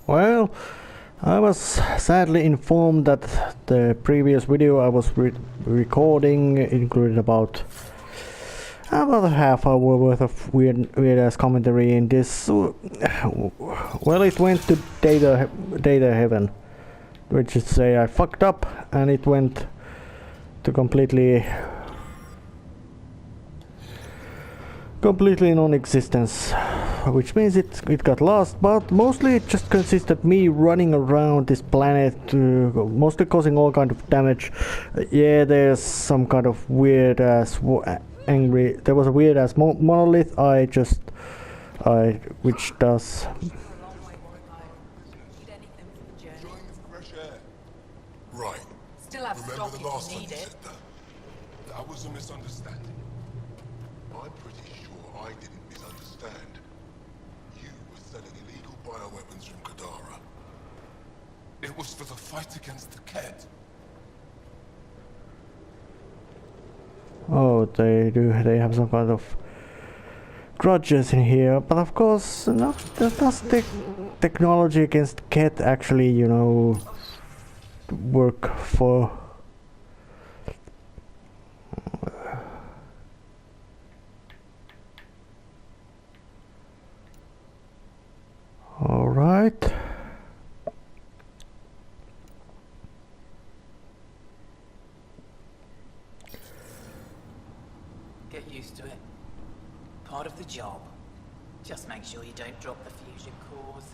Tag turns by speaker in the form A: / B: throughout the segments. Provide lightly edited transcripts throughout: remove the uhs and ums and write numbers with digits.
A: Well, I was sadly informed that the previous video I was recording included about a half hour worth of weird ass commentary in this. Well, it went to data heaven, which is say I fucked up, and it went to completely non-existence, which means it got lost, but mostly it just consisted me running around this planet, mostly causing all kind of damage. Yeah, there's some kind of weird ass there was a weird ass monolith which does
B: right.
C: Still have
B: Remember
C: stock
B: the
C: if
B: last
C: you
B: time
C: need
B: you
C: it.
B: said that? That was a misunderstanding. I'm pretty sure I didn't misunderstand. You were selling illegal bioweapons from Kadara. It was for the fight against the Kett.
A: Oh, they have some kind of grudges in here, but of course, does the technology against Kett actually, you know, work for... Alright.
D: Get used to it. Part of the job. Just make sure you don't drop the fusion cores.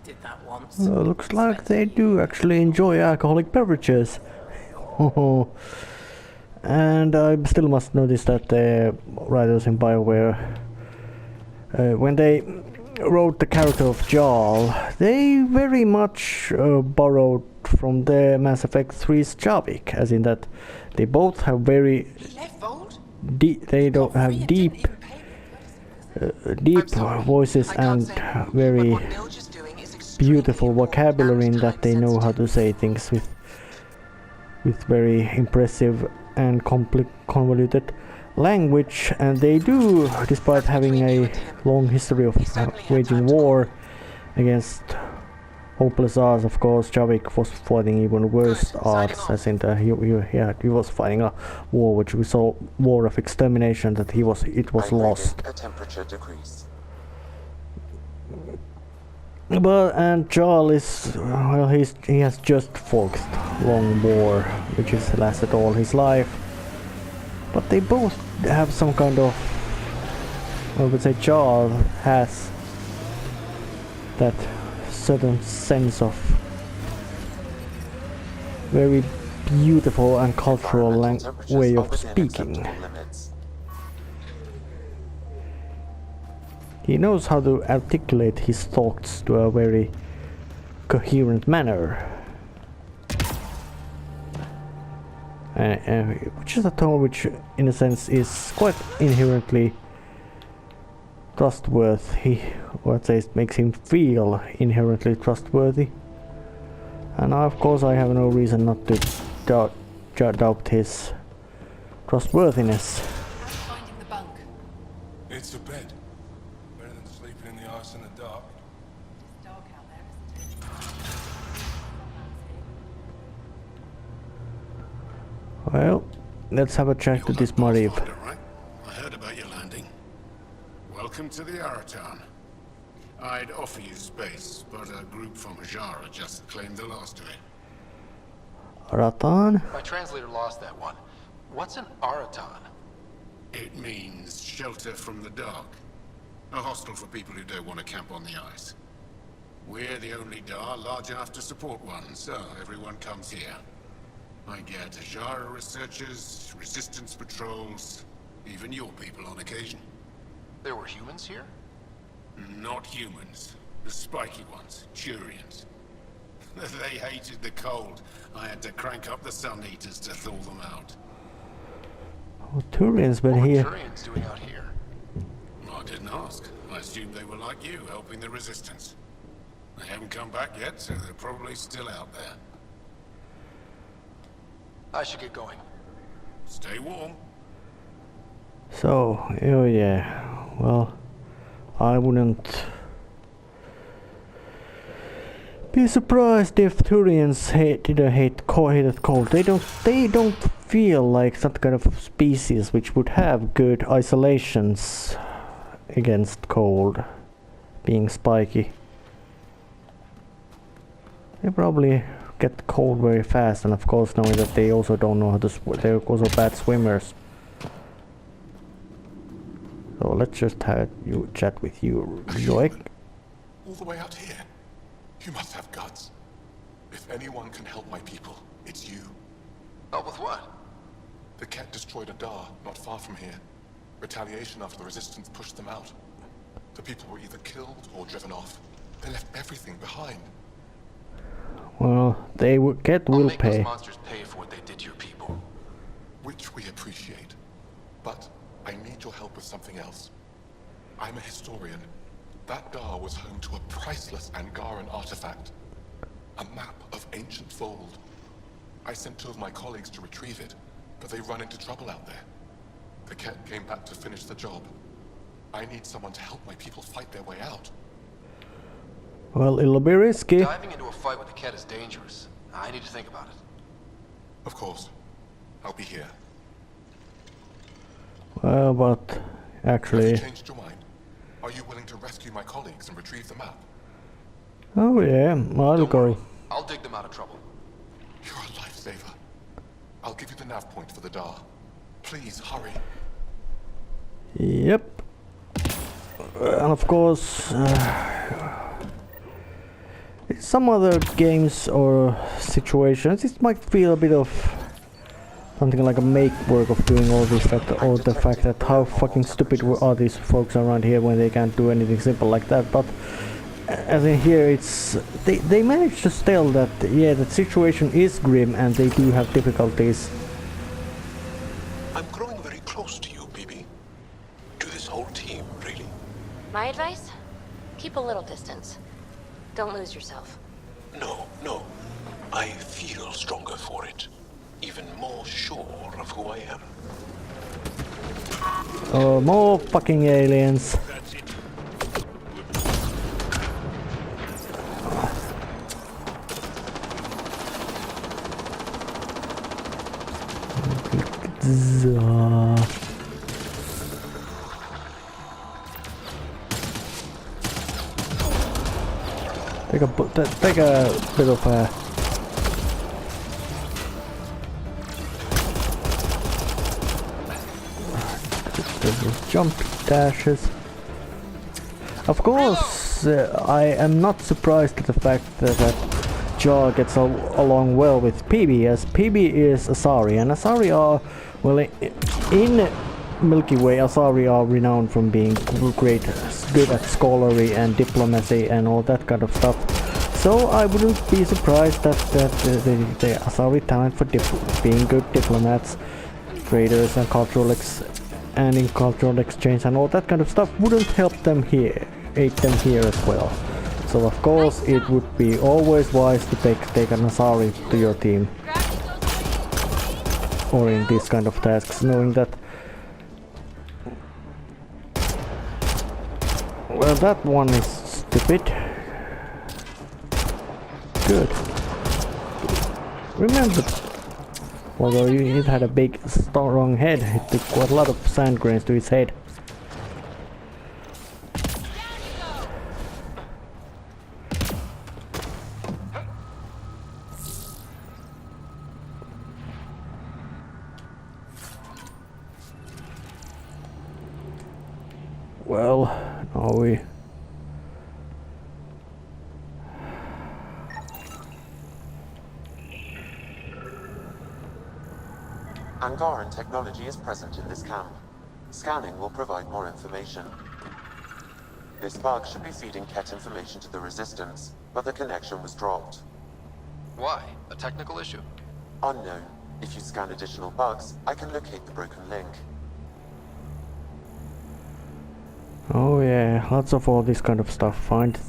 D: Did that once.
A: Looks like they do actually enjoy alcoholic beverages. And I still must notice that the writers in BioWare, when they wrote the character of Jarl, they very much borrowed from the Mass Effect 3's Javik, as in that they both have very they don't have deep voices and very beautiful vocabulary in that they know how to say things with very impressive and convoluted language, and they do, despite having a long history of waging war against hopeless odds. Of course, Javik was fighting even worse odds, as in he was fighting a war which we saw, war of extermination, that it was lost.
E: A temperature decrease.
A: But and Jarl is, well, he has just fought long war, which has lasted all his life. But they both have some kind of, I would say Jarl has that certain sense of very beautiful and cultural way of speaking. He knows how to articulate his thoughts to a very coherent manner. Which is a tone which, in a sense, is quite inherently trustworthy, or I'd say it makes him feel inherently trustworthy. And of course I have no reason not to doubt his trustworthiness.
C: Finding the bunk.
B: It's a bed. Better than sleeping in the ice in the dark.
C: It's dark out there, isn't it?
A: Well, let's have a chat to this Mariv.
F: Right? I heard about your landing. Welcome to the Aratan. I'd offer you space, but a group from Ajara just claimed the last of it.
A: Aratan?
E: My translator lost that one. What's an Aratan?
F: It means shelter from the dark. A hostel for people who don't want to camp on the ice. We're the only Dar large enough to support one, so everyone comes here. I get Ajara researchers, resistance patrols, even your people on occasion.
E: There were humans here?
F: Not humans. The spiky ones, Turians. They hated the cold. I had to crank up the sun heaters to thaw them out.
A: Oh, Turian's been
E: What were
A: here.
E: Turians doing out here?
F: I didn't ask. I assumed they were like you, helping the resistance. They haven't come back yet, so they're probably still out there.
E: I should get going.
F: Stay warm.
A: So, oh yeah, well, I wouldn't Be surprised if Turians hated cold. They don't feel like that kind of species which would have good isolations against cold, being spiky. They probably get cold very fast, and of course knowing that they also don't know how to they're also bad swimmers. So let's just have you chat with you, Joik.
B: All the way out here? You must have guts. If anyone can help my people, it's you.
E: Help with what?
B: The Ket destroyed a Dar not far from here. Retaliation after the Resistance pushed them out. The people were either killed or driven off. They left everything behind.
A: Well, Ket
E: I'll
A: will
E: make
A: pay.
E: those monsters pay for what they did to your people.
B: Which we appreciate. But I need your help with something else. I'm a historian. That Dar was home to a priceless Angaran artifact. A map of ancient Fold. I sent 2 of my colleagues to retrieve it, but they run into trouble out there. The Ket came back to finish the job. I need someone to help my people fight their way out.
A: Well, it'll be risky.
E: Diving into a fight with the cat is dangerous. I need to think about it.
B: Of course. I'll be here.
A: Well, but
B: Have
A: actually,
B: you changed your mind? Are you willing to rescue my colleagues and retrieve the map?
A: oh yeah, I'll
E: Don't
A: go.
E: worry. I'll dig them out of trouble.
B: You're a lifesaver. I'll give you the nav point for the Dar. Please, hurry.
A: Yep. And of course, in some other games or situations, it might feel a bit of something like a make work of doing all this, or the fact that how fucking stupid are these folks around here when they can't do anything simple like that. But as in here, it's they managed to tell that yeah, the situation is grim and they do have difficulties.
B: I'm growing very close to you, BB. To this whole team, really.
G: My advice? Keep a little distance. Don't lose yourself.
B: No. I feel stronger for it. Even more sure of who I am.
A: Oh, more fucking aliens. Take a bit of a jump dashes. Of course, I am not surprised at the fact that Jar gets along well with PB, as PB is Asari, and Asari are, well, in Milky Way, Asari are renowned from being good at scholarly and diplomacy and all that kind of stuff. So I wouldn't be surprised that the Asari talent for being good diplomats, traders, and in cultural exchange and all that kind of stuff wouldn't help them here, aid them here as well. So of course it would be always wise to take an Asari to your team, or in these kind of tasks, knowing that. Well, that one is stupid. Good. Remember, although it had a big, strong head, it took quite a lot of sand grains to its head. Well, now we...
H: Angaran technology is present in this camp. Scanning will provide more information. This bug should be feeding Ket information to the Resistance, but the connection was dropped.
E: Why? A technical issue?
H: Unknown. If you scan additional bugs, I can locate the broken link.
A: Oh yeah, lots of all this kind of stuff. Find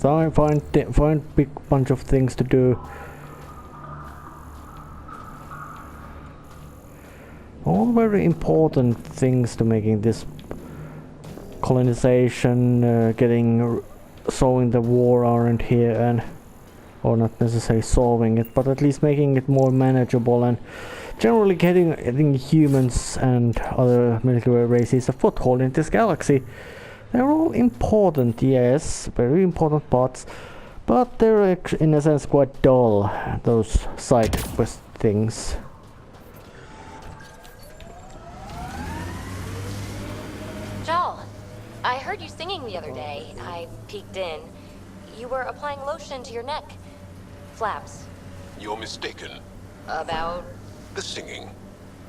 A: big bunch of things to do. All very important things to making this colonization, sowing the war around here, and or not necessarily solving it, but at least making it more manageable and generally getting humans and other Milky Way races a foothold in this galaxy. They're all important, yes, very important parts, but they're in a sense quite dull, those side quest things.
G: Jal, I heard you singing the other day. I peeked in. You were applying lotion to your neck. Flaps.
B: You're mistaken.
G: About...
B: The singing.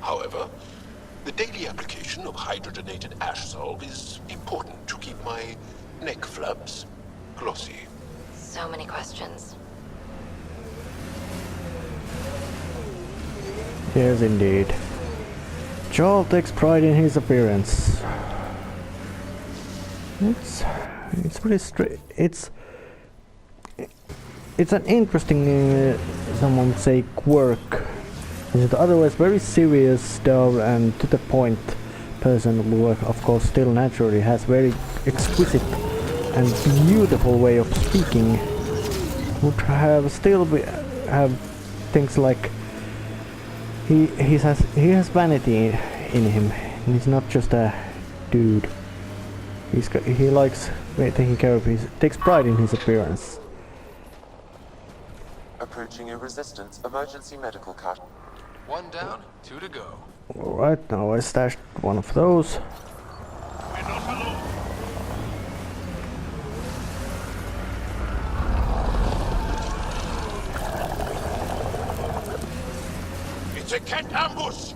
B: However, the daily application of hydrogenated ash salve is important to keep my neck flaps glossy.
G: So many questions.
A: Yes, indeed. Joel takes pride in his appearance. It's pretty straight. It's an interesting, someone would say, quirk. It's otherwise very serious, dull, and to the point person who, of course, still naturally has very exquisite and beautiful way of speaking. Would have things like he has vanity in him. He's not just a dude. He likes taking care of takes pride in his appearance.
H: Approaching a resistance emergency medical cut.
E: 1 down, 2 to go.
A: Alright, now I stashed one of those.
B: It's a cat ambush!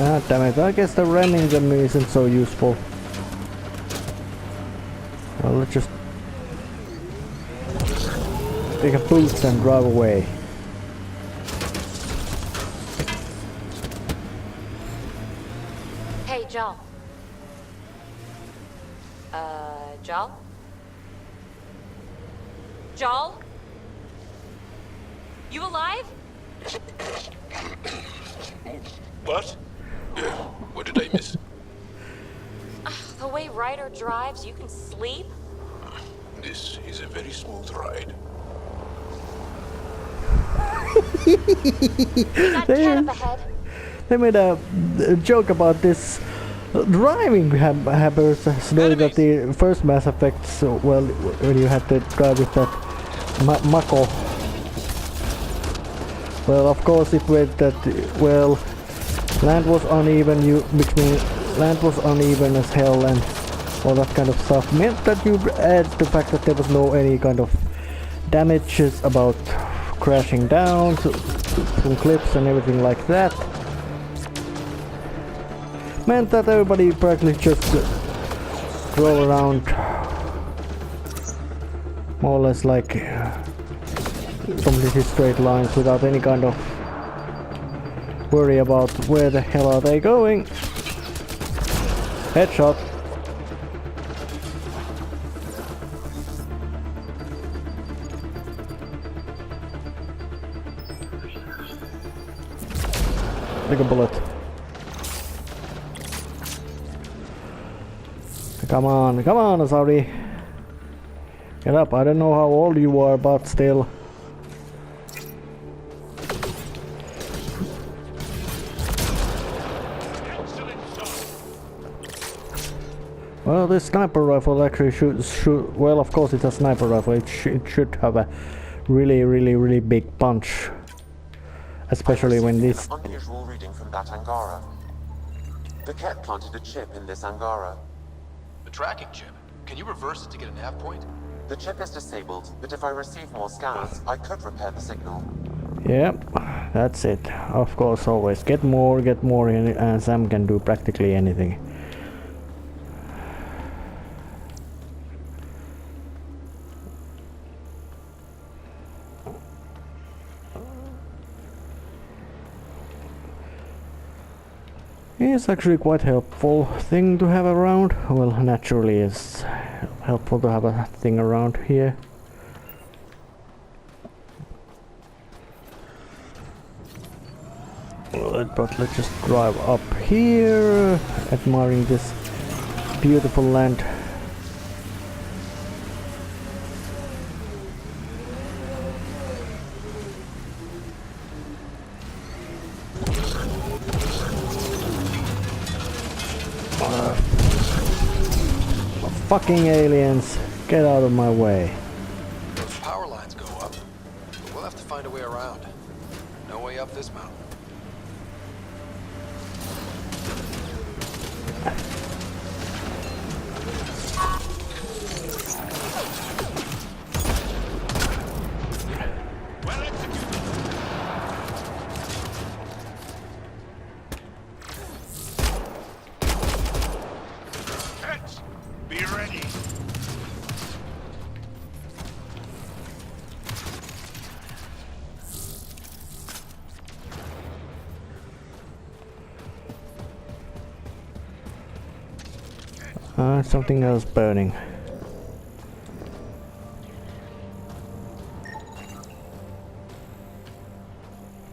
A: Ah, damn it, I guess the ramming them isn't so useful. Well, let's just take a boost and drive away.
G: Hey, Jal. Jal? Jal? You alive?
B: What? What did I miss?
G: The way Ryder drives, you can sleep?
B: This is a very smooth ride.
G: That cat up ahead?
A: They made a joke about this driving habits, knowing that the first Mass Effect, so, well, when you had to drive with that Mako. Well, of course, it went that, well, land was uneven, which means land was uneven as hell, and all that kind of stuff meant that you add the fact that there was no any kind of damages about crashing down from cliffs and everything like that. Meant that everybody practically just roll around more or less like completely straight lines without any kind of worry about where the hell are they going. Headshot. Take a bullet. Come on, Saudi. Get up, I don't know how old you are, but still. Well, this sniper rifle actually shoot. Well, of course it's a sniper rifle. It should have a really big punch, especially when this.
H: An unusual reading from that Angara. The cat planted a chip in this Angara.
E: The tracking chip. Can you reverse it to get a nav point?
H: The chip is disabled, but if I receive more scans, I could repair the signal.
A: Yep, that's it. Of course, always get more, and Sam can do practically anything. It's actually quite helpful thing to have around. Well, naturally it's helpful to have a thing around here. But let's just drive up here, admiring this beautiful land. Fucking aliens, get out of my way.
E: Those power lines go up, but we'll have to find a way around. No way up this mountain.
F: Be ready.
A: Something else burning.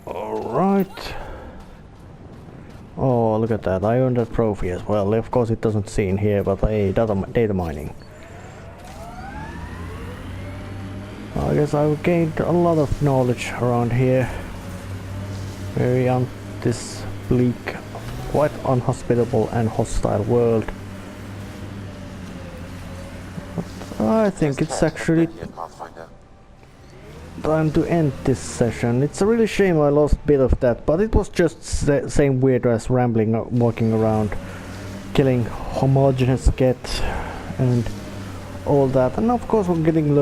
A: Alright. Oh, look at that. I earned a trophy as well. Of course it doesn't see in here, but hey, data mining. I guess I've gained a lot of knowledge around here. Very on this bleak, quite unhospitable and hostile world. I think it's actually time to end this session. It's a really shame I lost a bit of that, but it was just the same weird as rambling, walking around, killing homogeneous get and all that. And of course we're getting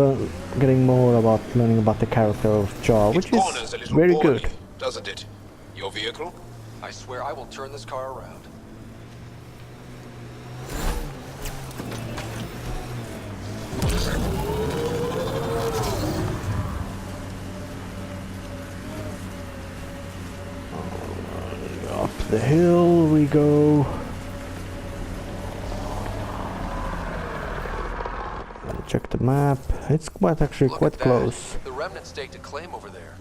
A: more about learning about the character of Jar, which is very good.
E: Doesn't it? Your vehicle? I swear I will turn this car around.
A: Up the hill we go. And check the map. It's actually
E: Look
A: quite
E: at that.
A: close.
E: The remnant staked a claim over there.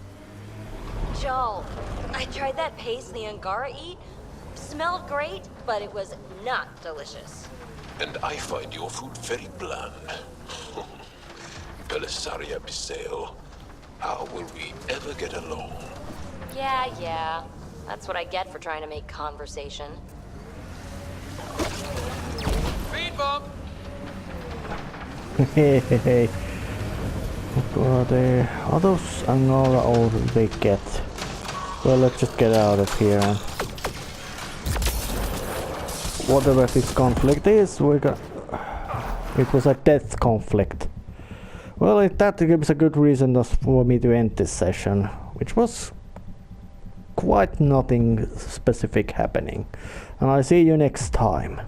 G: Joel, I tried that paste the Angara eat. Smelled great, but it was not delicious.
B: And I find your food very bland. Belisaria Bisale, how will we ever get along?
G: Yeah. That's what I get for trying to make conversation.
E: Speed bump!
A: Hey. What are those Angara or they get? Well, let's just get out of here. And whatever this conflict is, it was a death conflict. Well, that gives a good reason for me to end this session, which was quite nothing specific happening. And I'll see you next time.